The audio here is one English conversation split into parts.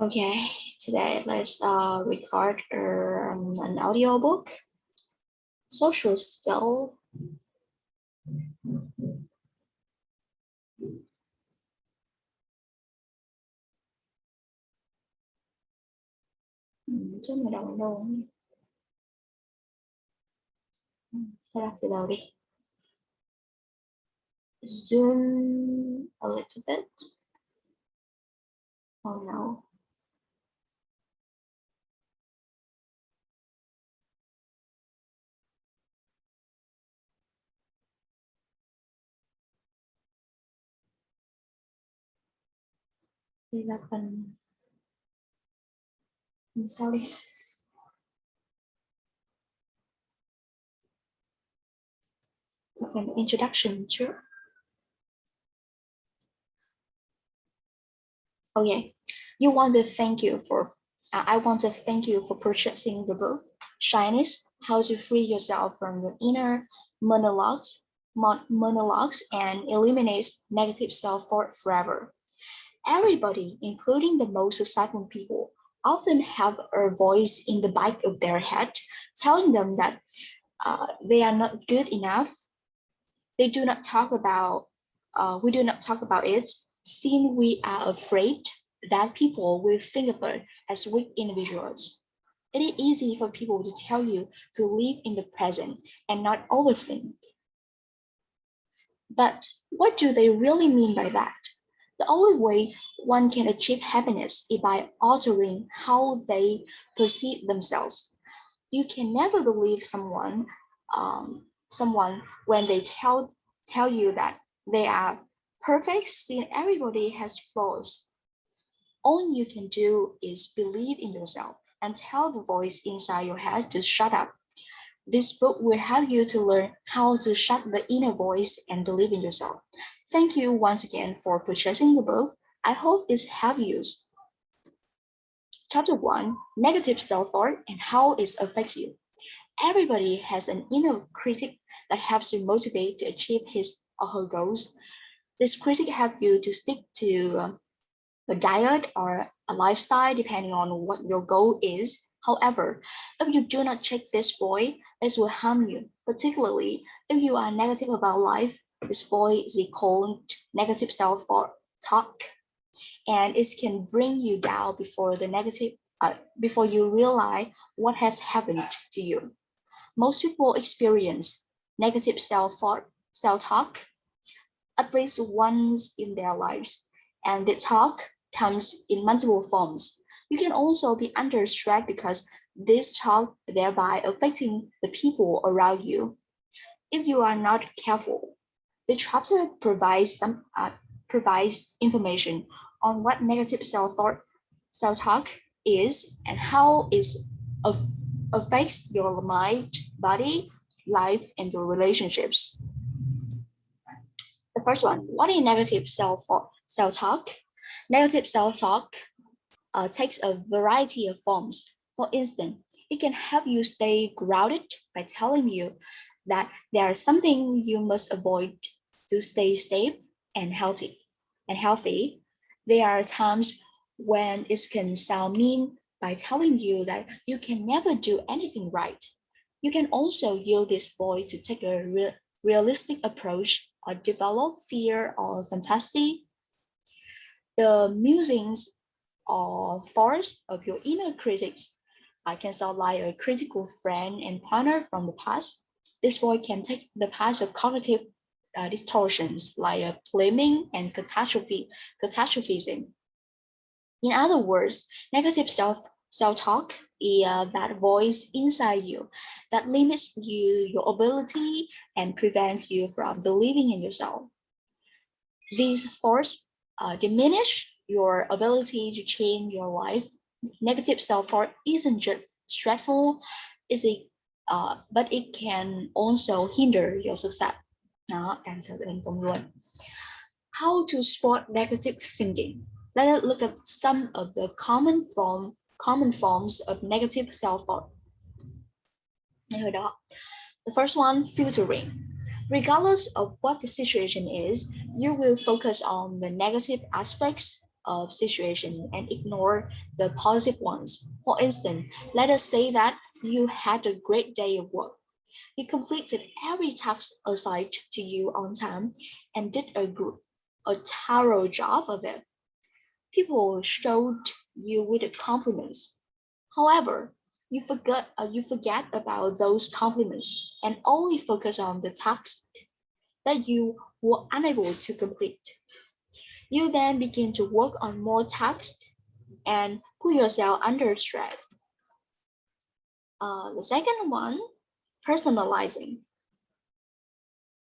Okay, today let's record an audiobook. Social skill. Chứ mà đồng đâu. Thôi đọc từ đầu đi. Zoom a little bit. Oh no. Đi là phần sao đi. Phần introduction trước. Okay. You want to thank you for I want to thank you for purchasing the book, Shyness, How to Free Yourself from Your Inner Monologues and Eliminate Negative Self-Worth Forever. Everybody, including the most successful people, often have a voice in the back of their head telling them that they are not good enough. They do not talk about. We do not talk about it, since we are afraid that people will think of us as weak individuals. It is easy for people to tell you to live in the present and not overthink. But what do they really mean by that? The only way one can achieve happiness is by altering how they perceive themselves. You can never believe someone when they tell you that they are perfect, since everybody has flaws. All you can do is believe in yourself and tell the voice inside your head to shut up. This book will help you to learn how to shut the inner voice and believe in yourself. Thank you once again for purchasing the book. I hope it's helped you. Chapter 1, Negative Self-Thought and How it Affects You. Everybody has an inner critic that helps you motivate to achieve his or her goals. This critic helps you to stick to a diet or a lifestyle depending on what your goal is. However, if you do not check this voice, it will harm you, particularly if you are negative about life. This voice is called negative self-talk, and it can bring you down before you realize what has happened to you. Most people experience negative self-talk at least once in their lives, and the talk comes in multiple forms. You can also be under stress because this talk thereby affecting the people around you. If you are not careful, the chapter provides information on what negative self-talk is and how it affects your mind, body, life, and your relationships. The first one, what is negative self-talk? Negative self-talk takes a variety of forms. For instance, it can help you stay grounded by telling you that there is something you must avoid to stay safe and healthy. There are times when it can sound mean by telling you that you can never do anything right. You can also use this voice to take a realistic approach or develop fear or fantasy. The musings or thoughts of your inner critics can sound like a critical friend and partner from the past. This voice can take the past of cognitive distortions like blaming and catastrophizing. In other words, negative self-talk is that voice inside you that limits your ability and prevents you from believing in yourself. These thoughts diminish your ability to change your life. Negative self-talk isn't just stressful, but it can also hinder your success. Đó, càng trở thành công luôn. How to spot negative thinking? Let us look at some of the common forms of negative self-talk. The first one, filtering. Regardless of what the situation is, you will focus on the negative aspects of situation and ignore the positive ones. For instance, let us say that you had a great day of work. You completed every task assigned to you on time and did a thorough job of it. People showed you with the compliments. However, you forget about those compliments and only focus on the task that you were unable to complete. You then begin to work on more tasks and put yourself under stress. The second one, personalizing.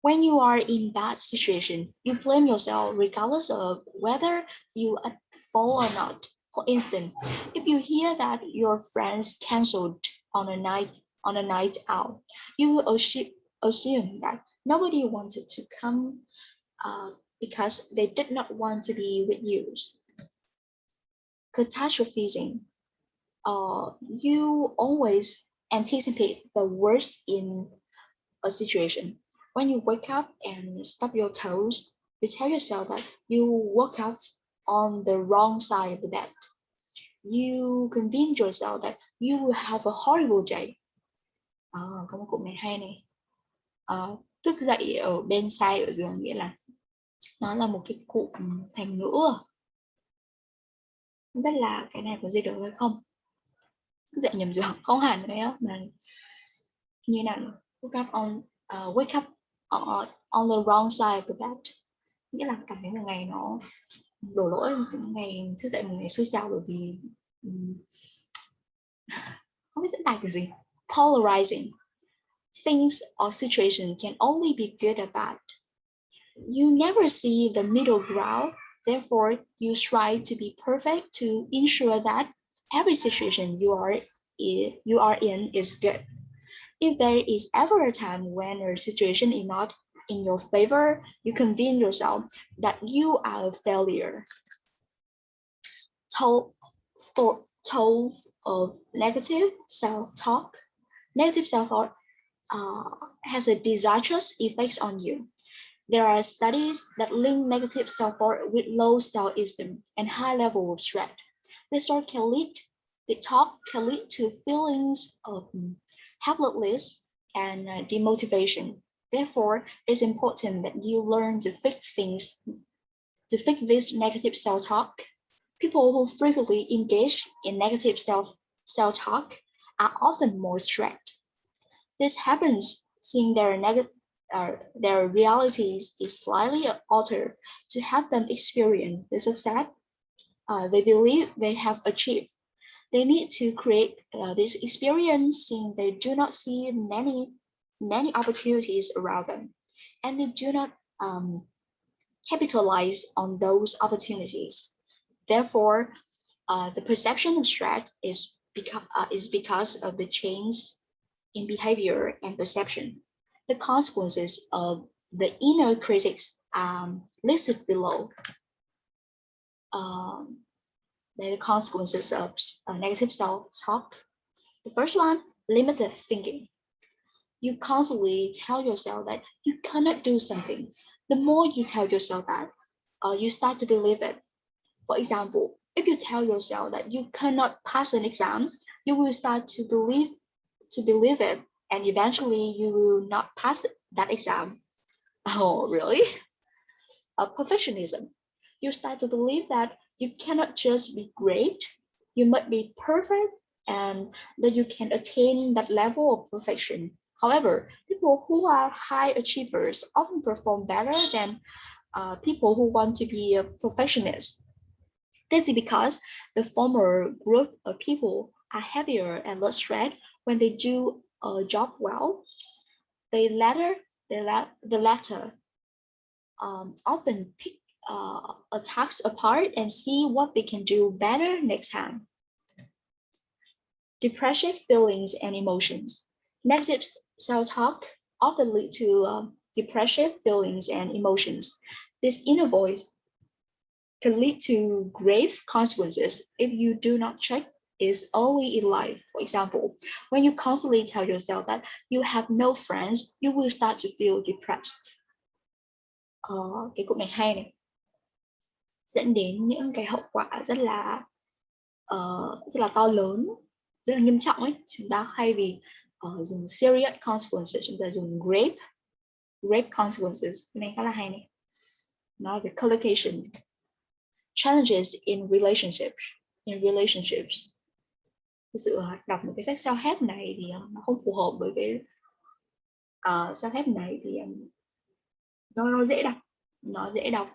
When you are in that situation, you blame yourself regardless of whether you at fault or not. For instance, if you hear that your friends canceled on a night out, you will assume that nobody wanted to come because they did not want to be with you. Catastrophizing. You always anticipate the worst in a situation. When you wake up and stub your toes, you tell yourself that you woke up on the wrong side of the bed. You convince yourself that you will have a horrible day. Có một cụm này hay này. Thức dậy ở bên sai ở giường nghĩa là nó là một cái cụm thành ngữ. Không biết là cái này có gì được hay không? Thức dậy nhầm giường không hẳn đấy á, mà như nào wake up on the wrong side of the bed, nghĩa là cảm thấy một ngày nó đổ lỗi, một ngày thức dậy một ngày xui xẻo bởi vì không biết diễn tả cái gì. Polarizing. Things or situation can only be good or bad. You never see the middle ground, therefore you strive to be perfect to ensure that every situation you are in is good. If there is ever a time when a situation is not in your favor, you convince yourself that you are a failure. Toll of negative self-talk. Negative self-talk has a disastrous effect on you. There are studies that link negative self-talk with low self-esteem and high level of stress. This talk can lead to feelings of helplessness and demotivation. Therefore, it's important that you learn to fix this negative self-talk. People who frequently engage in negative self-talk are often more stressed. This happens seeing their realities is slightly altered to help them experience the success they believe they have achieved. They need to create this experience seeing they do not see many opportunities around them, and they do not capitalize on those opportunities. Therefore, the perception of stress is because of the change in behavior and perception. The consequences of the inner critics are listed below. The consequences of negative self-talk. The first one, limited thinking. You constantly tell yourself that you cannot do something. The more you tell yourself that, you start to believe it. For example, if you tell yourself that you cannot pass an exam, you will start to believe it, and eventually you will not pass that exam. Oh, really? Perfectionism. You start to believe that you cannot just be great, you must be perfect, and that you can attain that level of perfection. However, people who are high achievers often perform better than people who want to be a perfectionist. This is because the former group of people are happier and less stressed when they do a job well. The latter often pick a task apart and see what they can do better next time. Depressive feelings and emotions. Negative self-talk often lead to depressive feelings and emotions. This inner voice can lead to grave consequences if you do not check it early in life. For example, when you constantly tell yourself that you have no friends, you will start to feel depressed. Cái cụm này hay này. dẫn đến những cái hậu quả rất là to lớn, rất là nghiêm trọng ấy. Chúng ta hay vì dùng serious consequences, chúng ta dùng grave consequences. Cái này khá là hay này. Nói về collocation. Challenges in relationships. Thực sự đọc một cái sách self-help này thì nó không phù hợp với cái self-help này thì nó dễ đọc,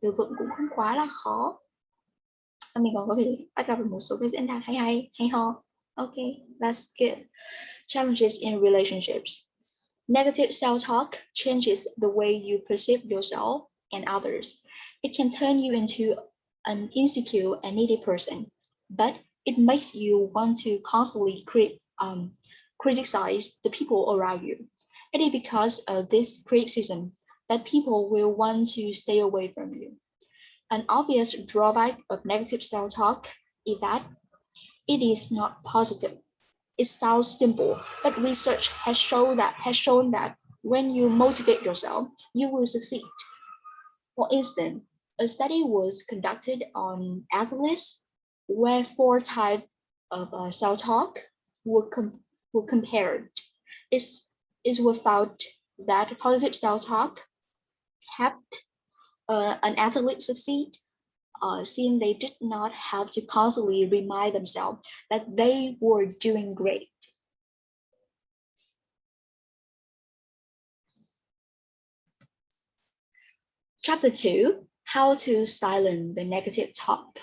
từ vựng cũng không quá là khó. Mình còn có thể bắt gặp một số cái diễn đạt hay ho. Okay, that's good. Challenges in relationships. Negative self-talk changes the way you perceive yourself and others. It can turn you into an insecure and needy person, but it makes you want to constantly criticize the people around you. It is because of this criticism that people will want to stay away from you. An obvious drawback of negative self-talk is that it is not positive. It sounds simple, but research has shown that when you motivate yourself, you will succeed. For instance, a study was conducted on athletes where 4 types of self-talk were compared. It was found that positive self-talk helped an athlete succeed, since they did not have to constantly remind themselves that they were doing great. Chapter 2, How to Silence the Negative Talk.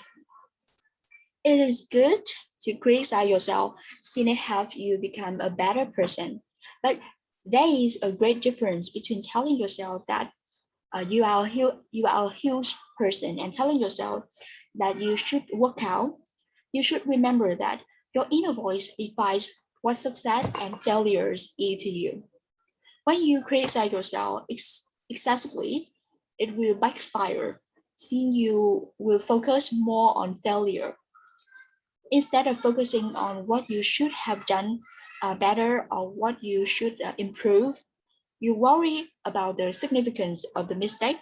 It is good to criticize yourself, since it helps you become a better person. But there is a great difference between telling yourself that you are a huge person and telling yourself that you should work out. You should remember that your inner voice defines what success and failures is to you. When you criticize yourself excessively, it will backfire, since you will focus more on failure. Instead of focusing on what you should have done better or what you should improve, you worry about the significance of the mistake.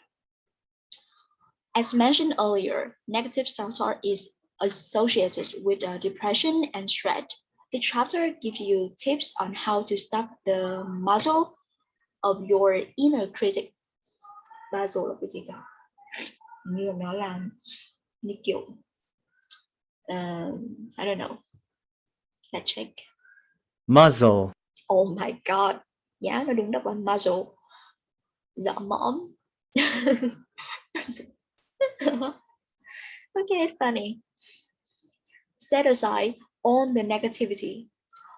As mentioned earlier, negative self-talk is associated with depression and stress. The chapter gives you tips on how to stop the muzzle of your inner critic. Muzzle là cái gì cả? Như là nó là như kiểu I don't know. Let's check. Muzzle. Oh my god. Dạ, nó đúng đọc là muzzle. Dọ mõm. Okay, funny. Set aside all the negativity.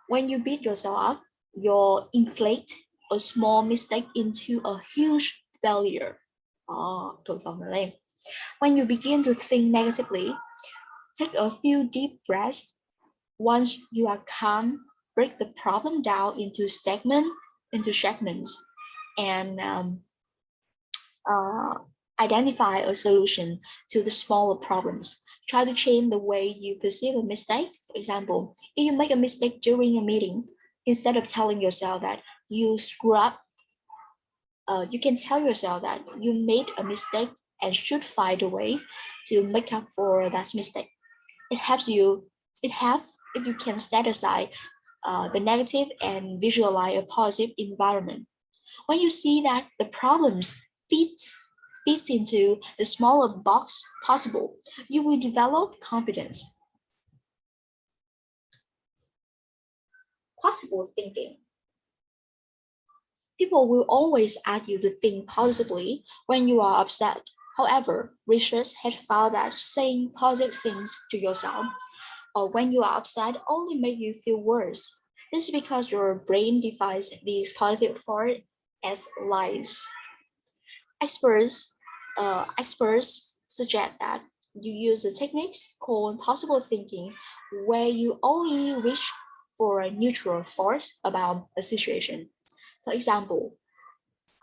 When you beat yourself up, you inflate a small mistake into a huge failure. Thổi phồng nó lên. When you begin to think negatively, take a few deep breaths. Once you are calm, break the problem down into segments, and identify a solution to the smaller problems. Try to change the way you perceive a mistake. For example, if you make a mistake during a meeting, instead of telling yourself that you screw up, you can tell yourself that you made a mistake and should find a way to make up for that mistake. It helps if you can set aside the negative and visualize a positive environment. When you see that the problems fits into the smaller box possible, you will develop confidence. Possible thinking. People will always ask you to think positively when you are upset. However, research has found that saying positive things to yourself or when you are upset only make you feel worse. This is because your brain defines these positive thoughts as lies. Experts suggest that you use a technique called possible thinking, where you only reach for a neutral thoughts about a situation. For example,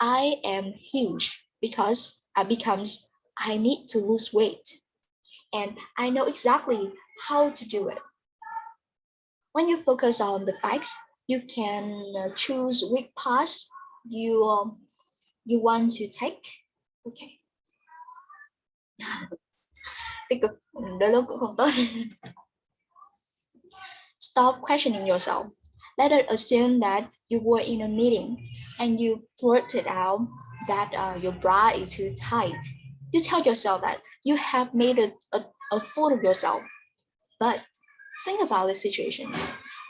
I am huge because I need to lose weight, and I know exactly how to do it. When you focus on the facts, you can choose which path you want to take. Okay. tích cực, đôi lúc cũng không tốt. Stop questioning yourself. Let us assume that you were in a meeting and you blurted out that your bra is too tight. You tell yourself that you have made a fool of yourself. But think about the situation.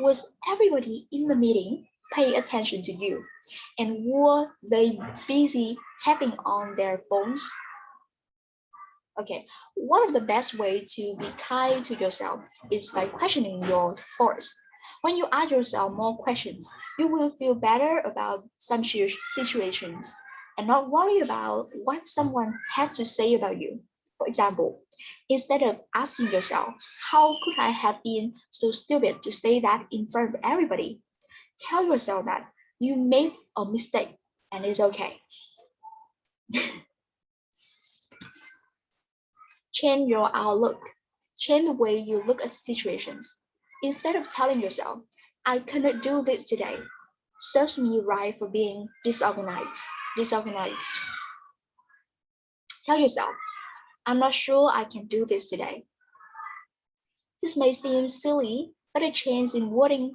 Was everybody in the meeting paying attention to you? And were they busy tapping on their phones? Okay, one of the best way to be kind to yourself is by questioning your thoughts. When you ask yourself more questions, you will feel better about some situations and not worry about what someone has to say about you. For example, instead of asking yourself, how could I have been so stupid to say that in front of everybody? Tell yourself that you made a mistake and it's okay. Change your outlook. Change the way you look at situations. Instead of telling yourself, I cannot do this today, serves me right for being disorganized. Tell yourself, I'm not sure I can do this today. This may seem silly, but a change in wording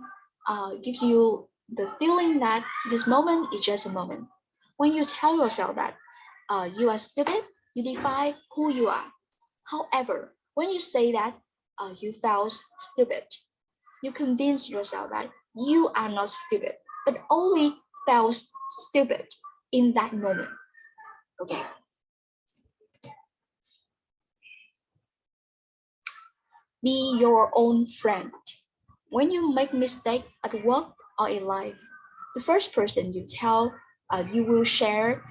gives you the feeling that this moment is just a moment. When you tell yourself that you are stupid, you define who you are. However, when you say that you felt stupid, you convince yourself that you are not stupid, but only felt stupid in that moment. Okay. Be your own friend. When you make mistake at work or in life, the first person you tell you will share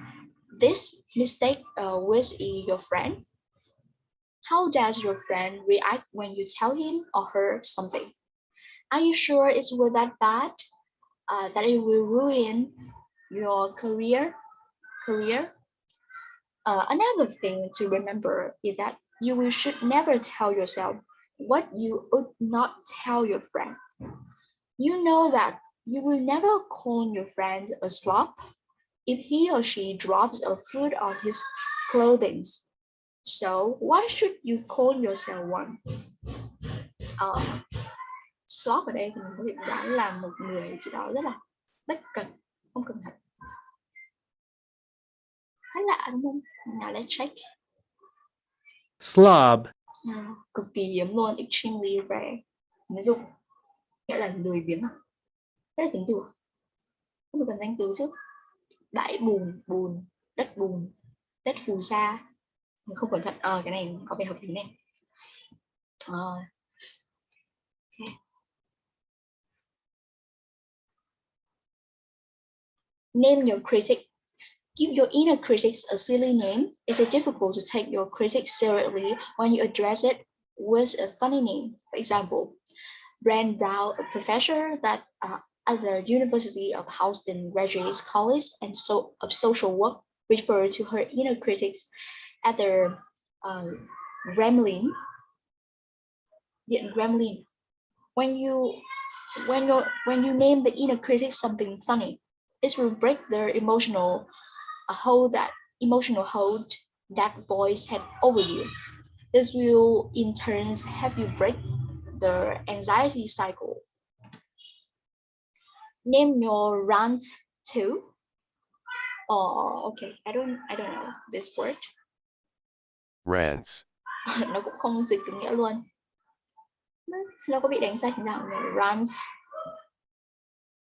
this mistake with is your friend. How does your friend react when you tell him or her something? Are you sure it's that bad? That it will ruin your career? Another thing to remember is that you should never tell yourself what you would not tell your friend. You know that you will never call your friend a slob if he or she drops a food on his clothing. So why should you call yourself one? Slob ở đây thì mình có thể đoán là một người gì đó rất là bất cẩn, không cẩn thận. Khá lạ đúng không? Nào let's check. Slob. Cực kỳ hiếm luôn, extremely rare. Ví dụ, nghĩa là lười biếng à? Thế là tính từ. Không được cần danh từ chứ. Bãi bùn, đất phù sa. Không cẩn thận, cái này có vẻ hợp lý này. Okay. Name your critic. Give your inner critics a silly name. It's difficult to take your critics seriously when you address it with a funny name. For example, Brand Brown, a professor at the University of Houston Graduate College and of social work, referred to her inner critics as the gremlin. When you name the inner critics something funny, it will break their emotional hold that voice had over you. This will in turn help you break the anxiety cycle. Name your rant too. Okay, I don't know this word. Rants. Nó cũng không dịch được nghĩa luôn. Nó có bị đánh sai thế nào? Rants.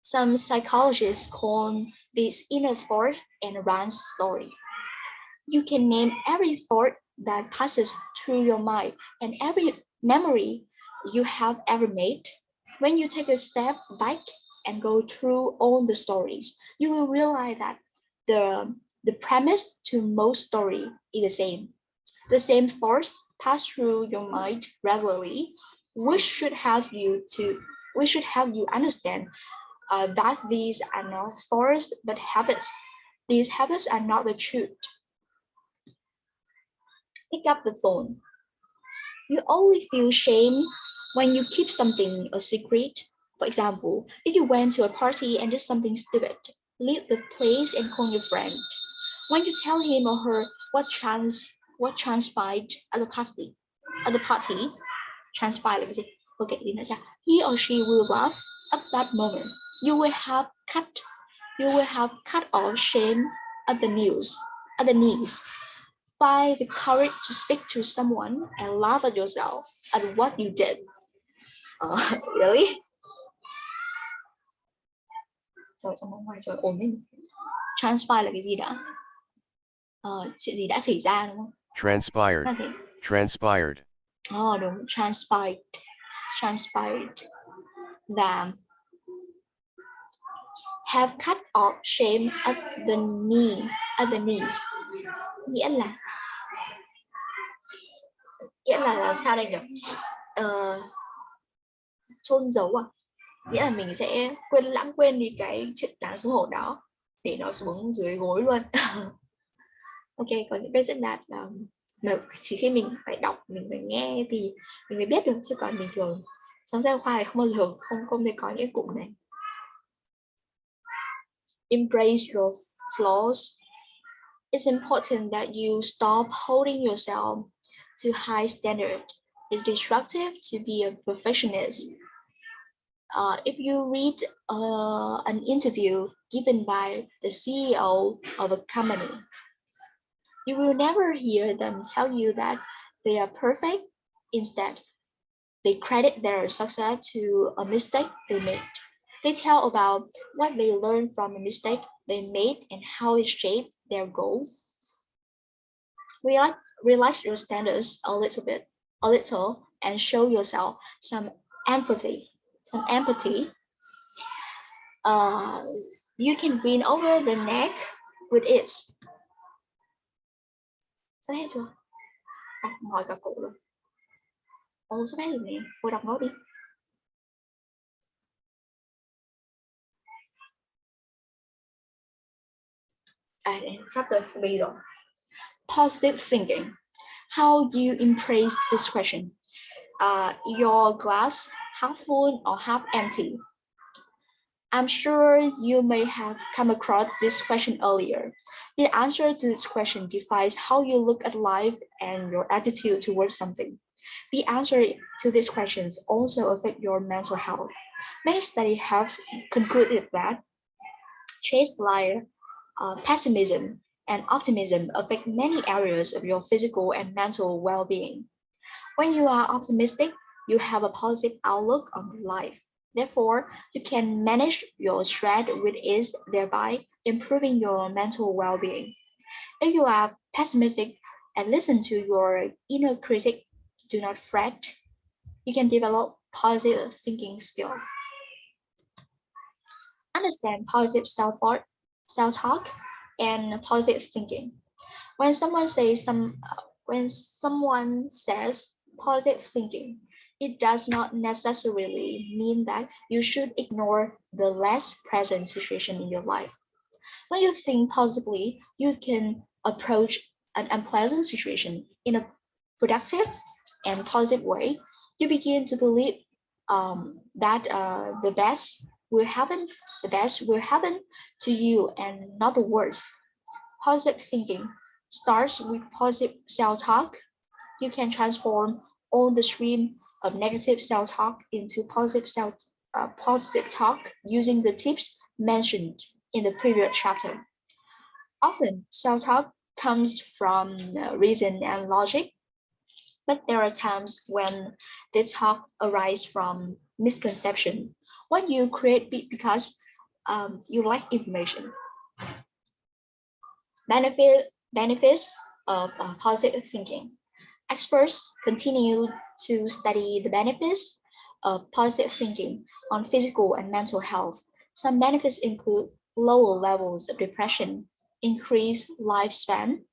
Some psychologists call this inner thought and rant story. You can name every thought that passes through your mind and every memory you have ever made. When you take a step back and go through all the stories, you will realize that the premise to most stories is the same. The same thoughts pass through your mind regularly, which should help you understand that these are not thoughts but habits. These habits are not the truth. Pick up the phone. You only feel shame when you keep something a secret. For example, if you went to a party and did something stupid, leave the place and call your friend. When you tell him or her what transpired at the party, at the party. Transpire là cái gì? Ok, đi nữa cho. He or she will laugh at that moment. You will have cut off shame at the knees. Find the courage to speak to someone and laugh at yourself at what you did. Really? Rồi xong ngoài trời ổn định. Transpire là cái gì đã? Chuyện gì đã xảy ra đúng không? Transpired. Transpired. Đúng, transpired. Và have cut off shame at the knees. Nghĩa là làm sao đây nhỉ? Chôn giấu à? Nghĩa là mình sẽ lãng quên đi cái chuyện đáng xấu hổ đó để nó xuống dưới gối luôn. Ok, có những cái diễn đạt mà chỉ khi mình phải đọc, mình phải nghe thì mình mới biết được, chứ còn bình thường trong sách giáo khoa thì không bao giờ không thể có những cụm này. Embrace your flaws. It's important that you stop holding yourself to high standard. It's destructive to be a perfectionist. If you read an interview given by the CEO of a company, you will never hear them tell you that they are perfect. Instead, they credit their success to a mistake they made. They tell about what they learned from the mistake they made and how it shaped their goals. Relax your standards a little, and show yourself some empathy. You can win over the neck with ease. Sắp hết chưa? Hỏi cả cụ rồi. Sắp hết rồi nè. Cô đọc nó đi. Sắp tới B rồi. Positive thinking. How you embrace this question. Your glass half full or half empty? I'm sure you may have come across this question earlier. The answer to this question defines how you look at life and your attitude towards something. The answer to these questions also affect your mental health. Many studies have concluded that traits like pessimism and optimism affect many areas of your physical and mental well-being. When you are optimistic, you have a positive outlook on life. Therefore, you can manage your stress with ease, thereby improving your mental well-being. If you are pessimistic and listen to your inner critic, do not fret. You can develop positive thinking skill. Understand positive self-talk, and positive thinking. When someone says positive thinking, it does not necessarily mean that you should ignore the less present situation in your life. When you think positively, you can approach an unpleasant situation in a productive and positive way. You begin to believe that the best will happen to you and not the worst. Positive thinking starts with positive self-talk. You can transform all the stream of negative self-talk into positive talk using the tips mentioned in the previous chapter. Often, self-talk comes from reason and logic, but there are times when the talk arises from misconception. When you create because you lack information. Benefits of positive thinking. Experts continue to study the benefits of positive thinking on physical and mental health. Some benefits include lower levels of depression, increased lifespan,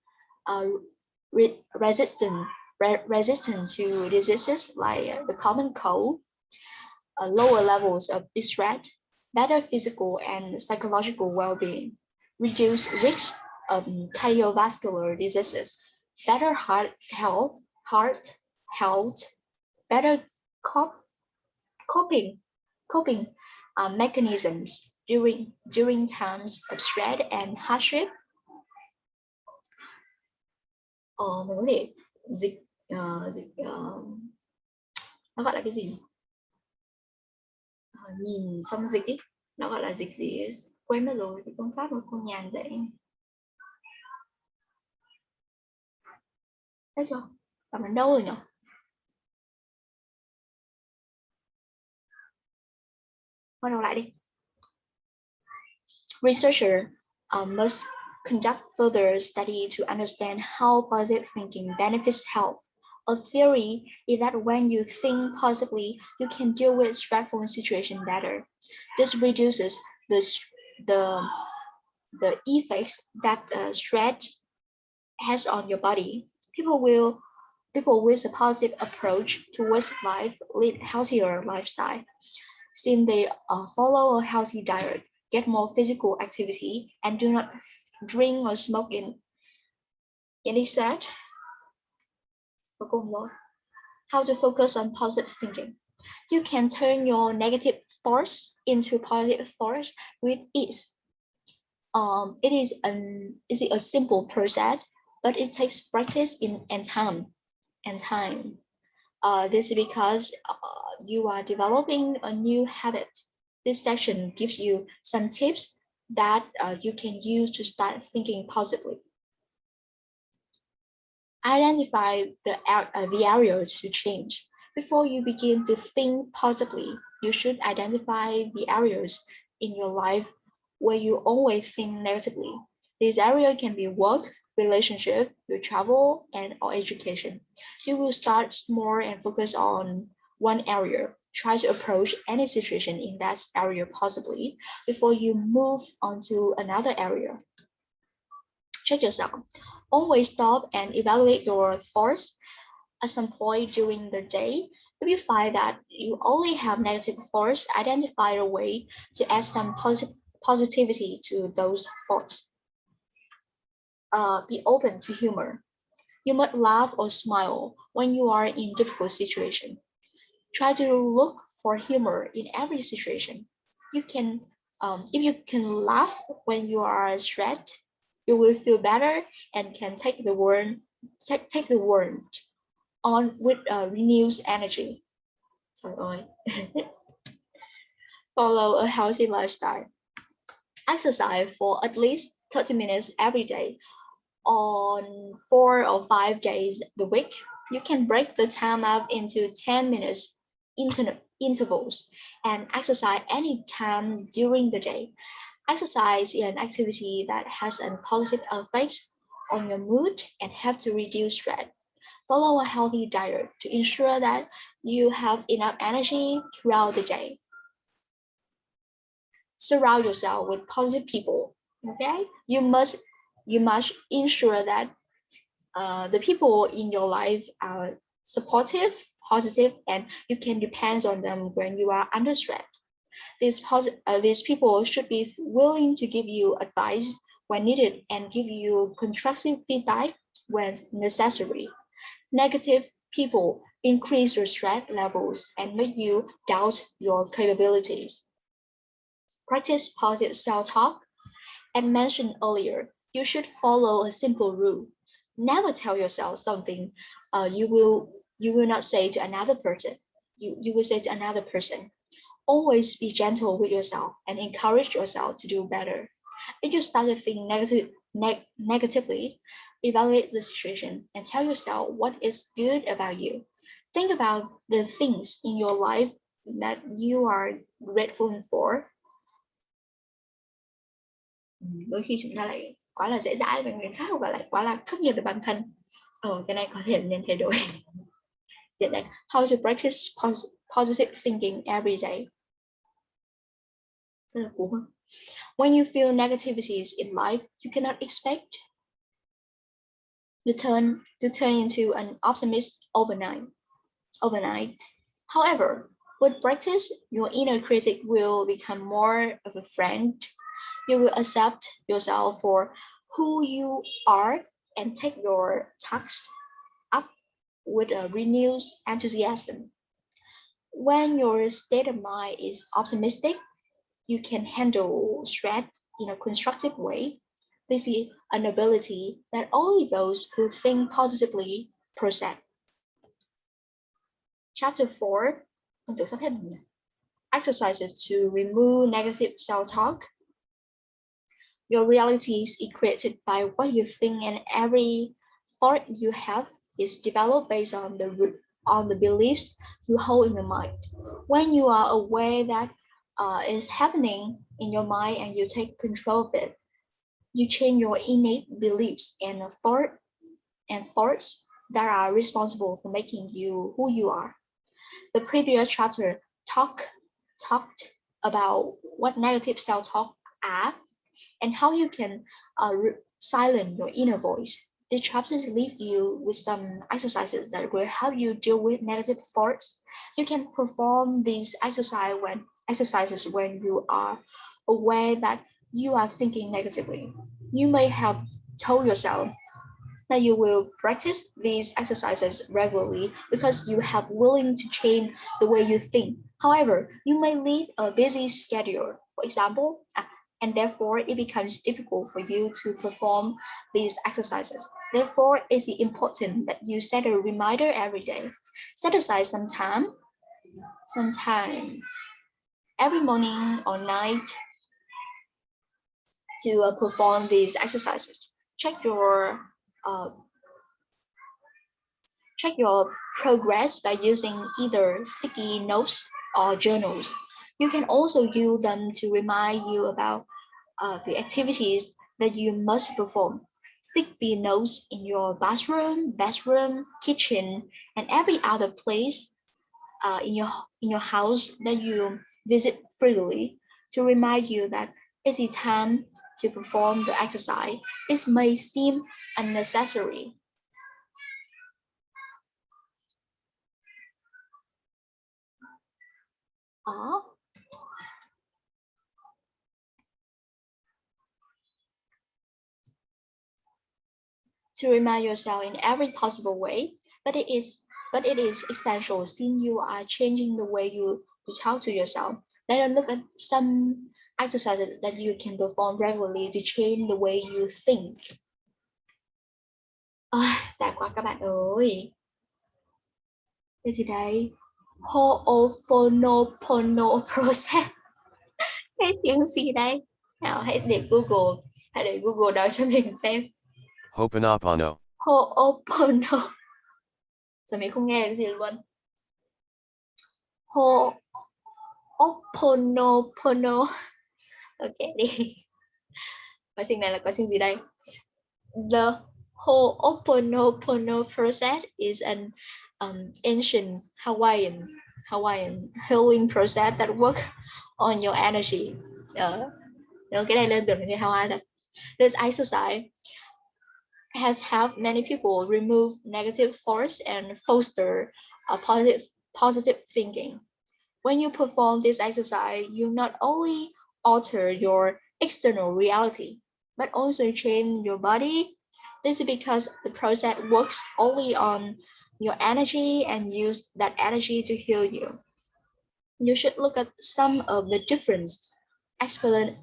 resistant to diseases like the common cold, lower levels of distress, better physical and psychological well-being, reduced risk of cardiovascular diseases, better heart health, better coping mechanisms during times of stress and hardship. Mình có thể dịch nó gọi là cái gì, nhìn xong dịch ấy, nó gọi là dịch gì ấy. Quên mất rồi, cái phương pháp mà cô Nhàn dạy, thấy chưa, làm đến đâu rồi nhỉ? Bắt đầu lại đi. Researcher must conduct further study to understand how positive thinking benefits health. A theory is that when you think positively, you can deal with stressful situations better. This reduces the effects that stress has on your body. People with a positive approach towards life lead healthier lifestyle, since they follow a healthy diet, get more physical activity, and do not drink or smoke in any set. How to focus on positive thinking. You can turn your negative thoughts into positive thoughts with ease. It is a simple process, but it takes practice and time. This is because you are developing a new habit. This section gives you some tips that you can use to start thinking positively. Identify the areas to change. Before you begin to think positively, you should identify the areas in your life where you always think negatively. These areas can be work, relationship, your travel, and or education. You will start small and focus on one area. Try to approach any situation in that area possibly before you move on to another area. Check yourself. Always stop and evaluate your thoughts at some point during the day. If you find that you only have negative thoughts, identify a way to add some positivity to those thoughts. Be open to humor. You might laugh or smile when you are in difficult situation. Try to look for humor in every situation. If you can laugh when you are stressed, you will feel better and can take the world on with renewed energy. Sorry. Follow a healthy lifestyle. Exercise for at least 30 minutes every day. On 4 or 5 days a week, you can break the time up into 10 minutes intervals and exercise any time during the day. Exercise is an activity that has a positive effect on your mood and help to reduce stress. Follow a healthy diet to ensure that you have enough energy throughout the day. Surround yourself with positive people. Okay, you must ensure that the people in your life are supportive, positive, and you can depend on them when you are under stress. These people should be willing to give you advice when needed and give you constructive feedback when necessary. Negative people increase your stress levels and make you doubt your capabilities. Practice positive self-talk. As mentioned earlier, you should follow a simple rule. Never tell yourself something you will not say to another person. You will say to another person. Always be gentle with yourself and encourage yourself to do better. If you start to think negatively, evaluate the situation and tell yourself what is good about you. Think about the things in your life that you are grateful for. Đôi khi chúng ta lại quá là dễ dãi với người khác và lại quá là khắc nghiệt với bản thân. Cái này có thể nên thay đổi. How to practice positive thinking every day. Rất là cú. When you feel negativities in life, you cannot expect to turn into an optimist overnight. However, with practice, your inner critic will become more of a friend. You will accept yourself for who you are and take your tasks up with a renewed enthusiasm. When your state of mind is optimistic, you can handle stress in a constructive way. This is an ability that only those who think positively possess. Chapter 4, exercises to remove negative self-talk. Your reality is created by what you think, and every thought you have is developed based on the beliefs you hold in your mind. When you are aware that is happening in your mind and you take control of it, you change your innate beliefs and thoughts that are responsible for making you who you are. The previous chapter talked about what negative self-talk are and how you can silence your inner voice. The chapters leave you with some exercises that will help you deal with negative thoughts. You can perform these exercises when you are aware that you are thinking negatively. You may have told yourself that you will practice these exercises regularly because you have willing to change the way you think. However, you may lead a busy schedule, for example, and therefore it becomes difficult for you to perform these exercises. Therefore, it's important that you set a reminder every day. Set aside some time every morning or night to perform these exercises. Check your uh, Check your progress by using either sticky notes or journals. You can also use them to remind you about the activities that you must perform. Stick the notes in your bathroom, kitchen, and every other place in your house that you visit frequently to remind you that it's time to perform the exercise. It may seem unnecessary. Uh, to remind yourself in every possible way, but it is essential since you are changing the way you talk to yourself. Let us look at some exercises that you can perform regularly to change the way you think. Dài quá các bạn ơi. Cái gì đây? Ho'oponopono process. Cái tiếng gì đây? Nào, hãy để Google đó cho mình xem. Ho'oponopono. Ho'opono. Giờ mình không nghe cái gì luôn. Ho'oponopono. Ok đi. Quá trình này là quá trình gì đây? The Ho'oponopono process is an ancient Hawaiian healing process that works on your energy. Cái này lên tưởng như Hawaii thật. This exercise has helped many people remove negative thoughts and foster a positive thinking. When you perform this exercise, you not only alter your external reality, but also change your body. This is because the process works only on your energy and use that energy to heal you. You should look at some of the different explanation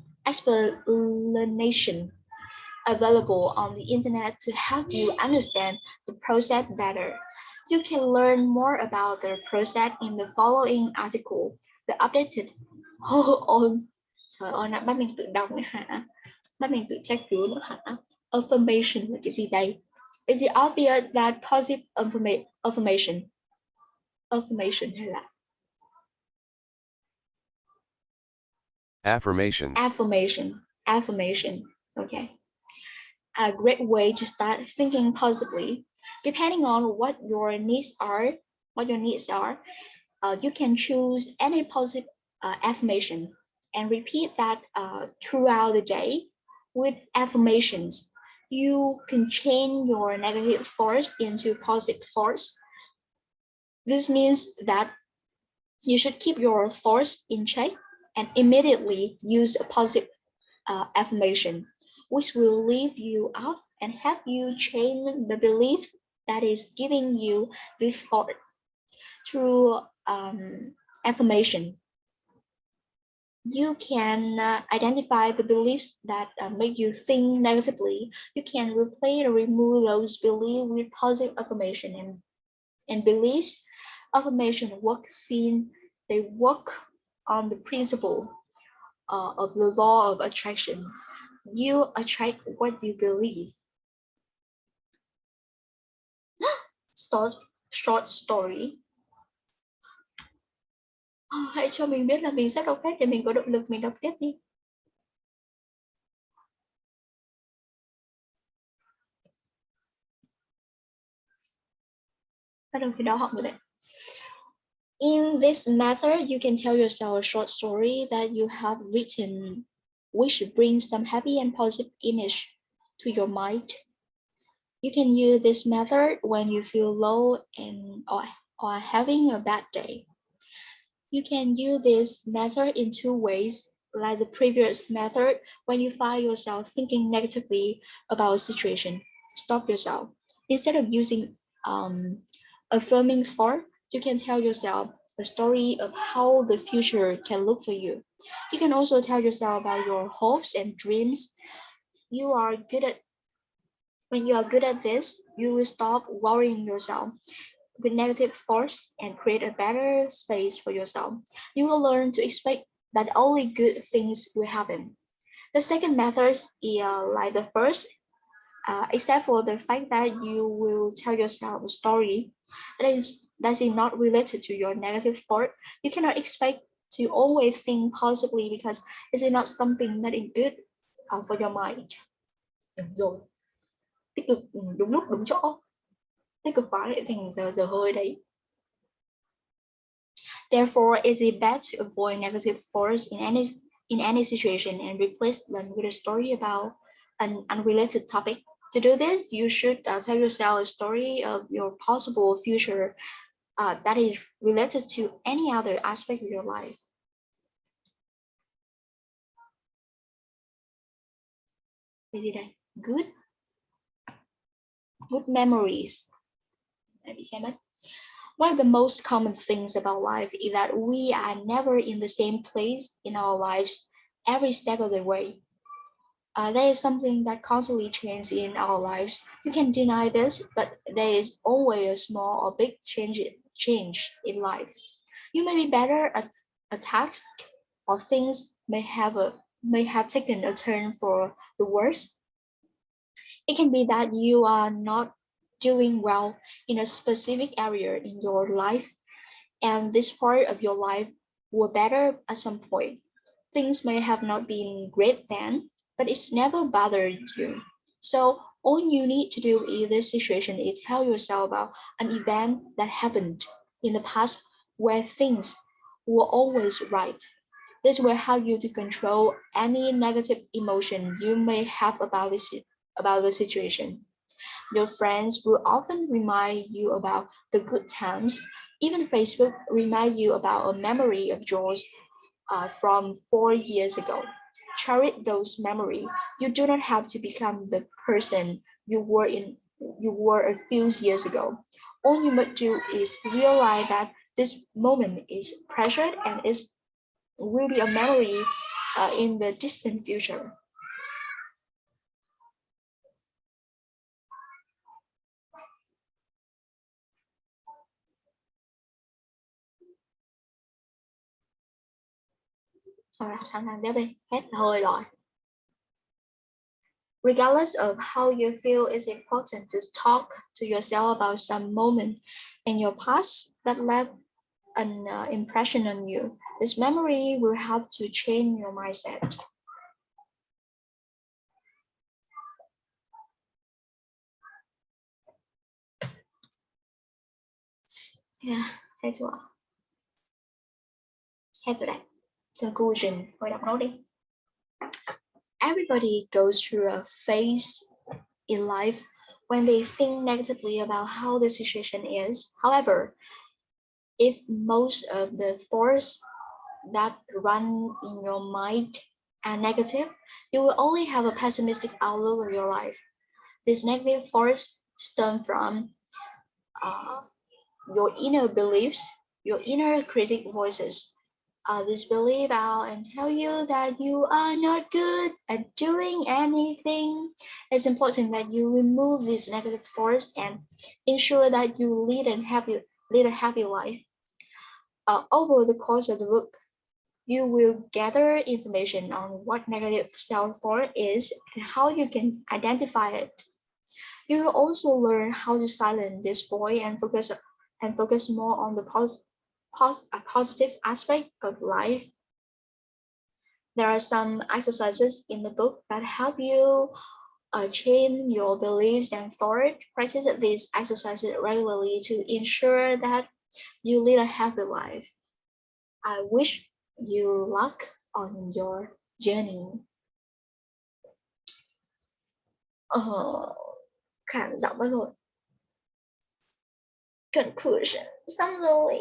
available on the internet to help you understand the process better. You can learn more about the process in the following article. The updated trời ơi, bắt mình tự đọc nữa hả? Bắt mình tự tra cứu nữa hả? Affirmation là cái gì đây? Is it obvious that positive affirmation hay là affirmation. Okay. A great way to start thinking positively. Depending on what your needs are, you can choose any positive affirmation and repeat that throughout the day. With affirmations, you can change your negative thoughts into positive thoughts. This means that you should keep your thoughts in check and immediately use a positive affirmation, which will lift you up and help you change the belief that is giving you this thought. Through affirmation, you can identify the beliefs that make you think negatively. You can replace or remove those beliefs with positive affirmation and beliefs Affirmation they work on the principle of the law of attraction. You attract what you believe. Short, short story. Hãy cho mình biết là mình sắp đọc hết để mình có động lực mình đọc tiếp đi. Bắt đầu từ đó học rồi đấy. In this method, you can tell yourself a short story that you have written, which brings some happy and positive image to your mind. You can use this method when you feel low or having a bad day. You can use this method in two ways, like the previous method. When you find yourself thinking negatively about a situation, stop yourself. Instead of using affirming thought, you can tell yourself a story of how the future can look for you. You can also tell yourself about your hopes and dreams. When you are good at this, you will stop worrying yourself with negative thoughts and create a better space for yourself. You will learn to expect that only good things will happen. The second method is like the first, except for the fact that you will tell yourself a story that is not related to your negative thought. You cannot expect to always think positively because it is not something that is good for your mind. Rồi, tích cực đúng lúc đúng chỗ. Tích cực quá lại thành giờ hơi đấy. Therefore, it is best to avoid negative thoughts in any situation and replace them with a story about an unrelated topic. To do this, you should tell yourself a story of your possible future that is related to any other aspect of your life. Cái gì đây? Good memories. One of the most common things about life is that we are never in the same place in our lives every step of the way. There is something that constantly changes in our lives. You can deny this, but there is always a small or big change in life. You may be better at a task, or things may have taken a turn for the worse. It can be that you are not doing well in a specific area in your life, and this part of your life were better at some point. Things may have not been great then, but it's never bothered you. So all you need to do in this situation is tell yourself about an event that happened in the past where things were always right. This will help you to control any negative emotion you may have about the situation. Your friends will often remind you about the good times. Even Facebook remind you about a memory of yours from 4 years ago. Cherish those memories. You do not have to become the person you were a few years ago. All you must do is realize that this moment is precious and will be a memory in the distant future. Rồi, sẵn sàng tiếp đi. Hết hơi rồi. Regardless of how you feel, it's important to talk to yourself about some moment in your past that left an impression on you. This memory will help to change your mindset. Yeah, hết chưa? Hết rồi đấy. Conclusion, hồi đọc nốt đi. Everybody goes through a phase in life when they think negatively about how the situation is. However, if most of the thoughts that run in your mind are negative, you will only have a pessimistic outlook of your life. These negative thoughts stem from your inner beliefs, your inner critic voices. This belief out and tell you that you are not good at doing anything. It's important that you remove these negative thoughts and ensure that you lead a lead a happy life. Over the course of the book, you will gather information on what negative self-thought is and how you can identify it. You will also learn how to silence this voice and focus more on the positive aspect of life. There are some exercises in the book that help you change your beliefs and thoughts. Practice these exercises regularly to ensure that you lead a happy life. I wish you luck on your journey. Khản giọng mất rồi. Conclusion. Xong rồi.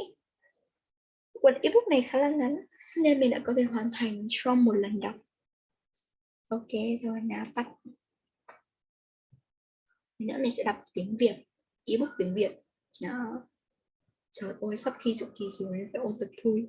Cuốn ebook này khá là ngắn nên mình đã có thể hoàn thành trong một lần đọc. Ok, rồi nào tắt. Nữa mình sẽ đọc tiếng Việt, ebook tiếng Việt. Đó. Trời ơi, sắp khi rồi phải ôn tập thôi.